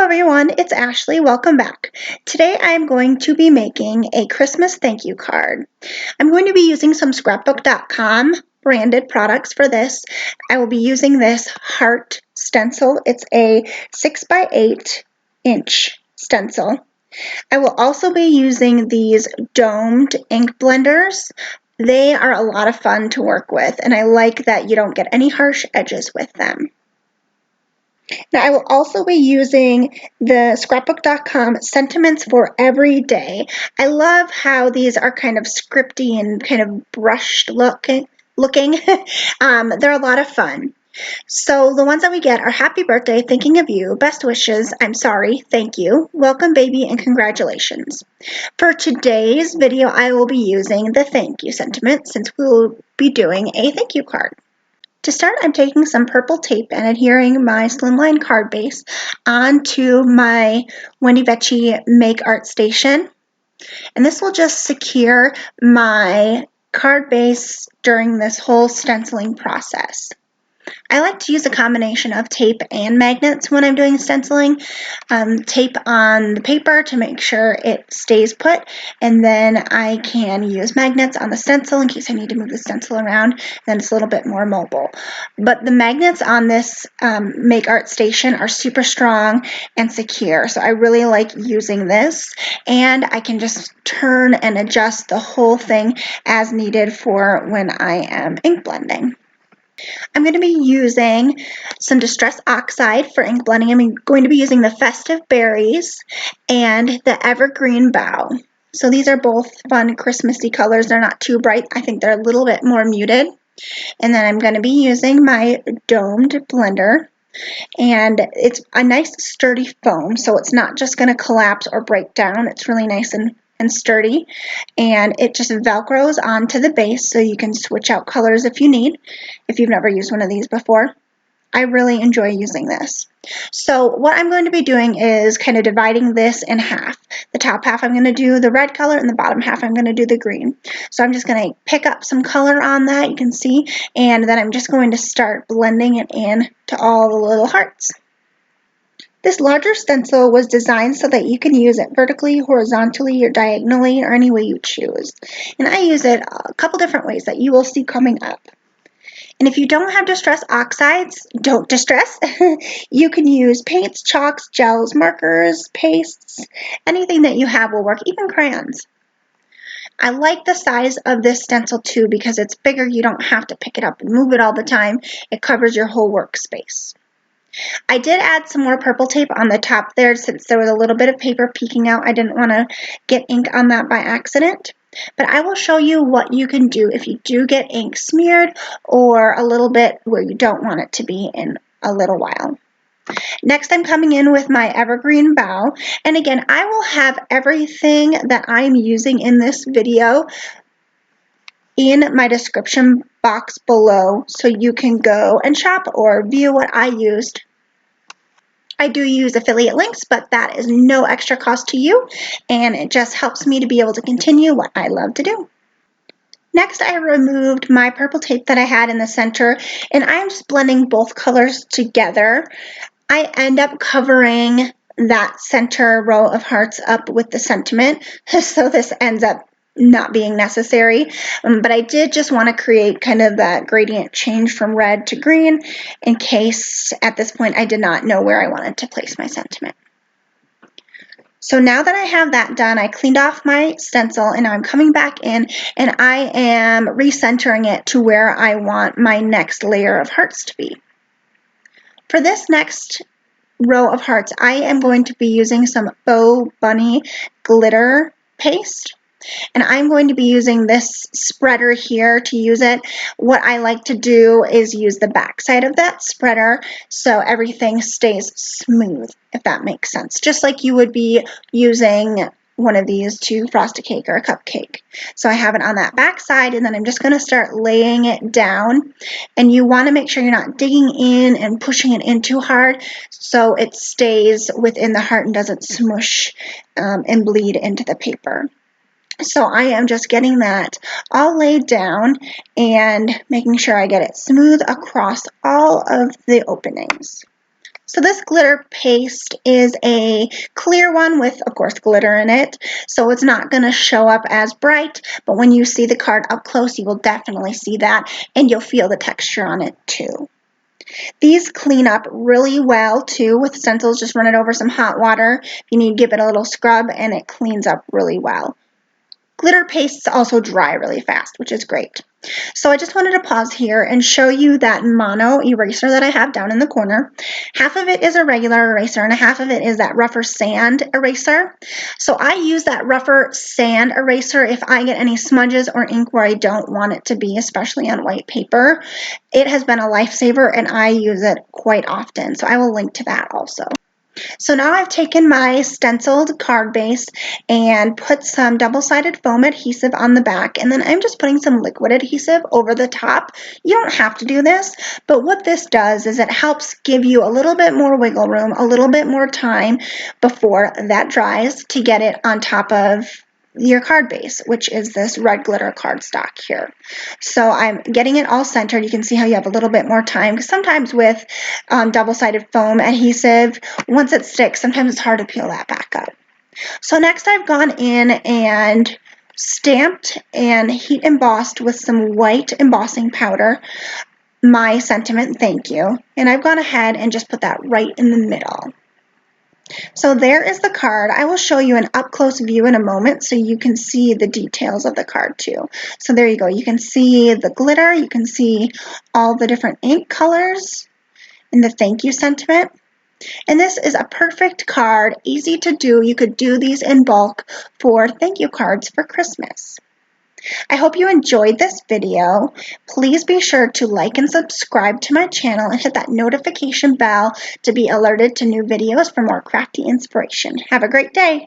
everyone, it's Ashley. Welcome back. Today I'm going to be making a Christmas thank you card. I'm going to be using some Scrapbook.com branded products for this. I will be using this heart stencil. It's a 6x8 inch stencil. I will also be using these domed ink blenders. They are a lot of fun to work with, and I like that you don't get any harsh edges with them. Now, I will also be using the Scrapbook.com Sentiments for Every Day. I love how these are kind of scripty and kind of brushed looking. They're a lot of fun. So the ones that we get are Happy Birthday, Thinking of You, Best Wishes, I'm Sorry, Thank You, Welcome Baby, and Congratulations. For today's video, I will be using the thank you sentiment since we will be doing a thank you card. To start, I'm taking some purple tape and adhering my slimline card base onto my Wendy Vecchi Make Art Station. And this will just secure my card base during this whole stenciling process. I like to use a combination of tape and magnets when I'm doing stenciling. Tape on the paper to make sure it stays put, and then I can use magnets on the stencil in case I need to move the stencil around, then it's a little bit more mobile. But the magnets on this Make Art Station are super strong and secure, so I really like using this, and I can just turn and adjust the whole thing as needed for when I am ink blending. I'm going to be using some Distress Oxide for ink blending. I'm going to be using the Festive Berries and the Evergreen Bough. So these are both fun Christmassy colors. They're not too bright. I think they're a little bit more muted. And then I'm going to be using my domed blender. And it's a nice sturdy foam, so it's not just going to collapse or break down. It's really nice and sturdy, and it just velcros onto the base so you can switch out colors if you need, if you've never used one of these before. I really enjoy using this. So what I'm going to be doing is kind of dividing this in half. The top half I'm going to do the red color, and the bottom half I'm going to do the green. So I'm just going to pick up some color on that, you can see, and then I'm just going to start blending it in to all the little hearts. This larger stencil was designed so that you can use it vertically, horizontally, or diagonally, or any way you choose. And I use it a couple different ways that you will see coming up. And if you don't have Distress Oxides, don't distress. You can use paints, chalks, gels, markers, pastes, anything that you have will work, even crayons. I like the size of this stencil too because it's bigger. You don't have to pick it up and move it all the time. It covers your whole workspace. I did add some more purple tape on the top there since there was a little bit of paper peeking out. I didn't want to get ink on that by accident. But I will show you what you can do if you do get ink smeared or a little bit where you don't want it to be in a little while. Next, I'm coming in with my Evergreen Bough. And again, I will have everything that I'm using in this video in my description box below so you can go and shop or view what I used. I do use affiliate links, but that is no extra cost to you, and it just helps me to be able to continue what I love to do. Next, I removed my purple tape that I had in the center, and I'm just blending both colors together. I end up covering that center row of hearts up with the sentiment, so this ends up not being necessary, but I did just want to create kind of that gradient change from red to green in case at this point I did not know where I wanted to place my sentiment. So now that I have that done, I cleaned off my stencil and I'm coming back in and I am recentering it to where I want my next layer of hearts to be. For this next row of hearts, I am going to be using some Faux Bunny glitter paste. And I'm going to be using this spreader here to use it. What I like to do is use the back side of that spreader so everything stays smooth, if that makes sense. Just like you would be using one of these to frost a cake or a cupcake. So I have it on that back side, and then I'm just going to start laying it down. And you want to make sure you're not digging in and pushing it in too hard so it stays within the heart and doesn't smush and bleed into the paper. So I am just getting that all laid down and making sure I get it smooth across all of the openings. So this glitter paste is a clear one with, of course, glitter in it. So it's not going to show up as bright, but when you see the card up close, you will definitely see that, and you'll feel the texture on it too. These clean up really well too with stencils. Just run it over some hot water. If you need, give it a little scrub, and it cleans up really well. Glitter pastes also dry really fast, which is great. So I just wanted to pause here and show you that mono eraser that I have down in the corner. Half of it is a regular eraser and half of it is that rougher sand eraser. So I use that rougher sand eraser if I get any smudges or ink where I don't want it to be, especially on white paper. It has been a lifesaver and I use it quite often. So I will link to that also. So now I've taken my stenciled card base and put some double-sided foam adhesive on the back, and then I'm just putting some liquid adhesive over the top. You don't have to do this, but what this does is it helps give you a little bit more wiggle room, a little bit more time before that dries to get it on top of your card base, which is this red glitter cardstock here. So I'm getting it all centered. You can see how you have a little bit more time, because sometimes with double-sided foam adhesive, once it sticks, sometimes it's hard to peel that back up. So next I've gone in and stamped and heat embossed with some white embossing powder my sentiment thank you, and I've gone ahead and just put that right in the middle. So there is the card. I will show you an up-close view in a moment so you can see the details of the card too. So there you go. You can see the glitter. You can see all the different ink colors and the thank you sentiment. And this is a perfect card, easy to do. You could do these in bulk for thank you cards for Christmas. I hope you enjoyed this video. Please be sure to like and subscribe to my channel and hit that notification bell to be alerted to new videos for more crafty inspiration. Have a great day.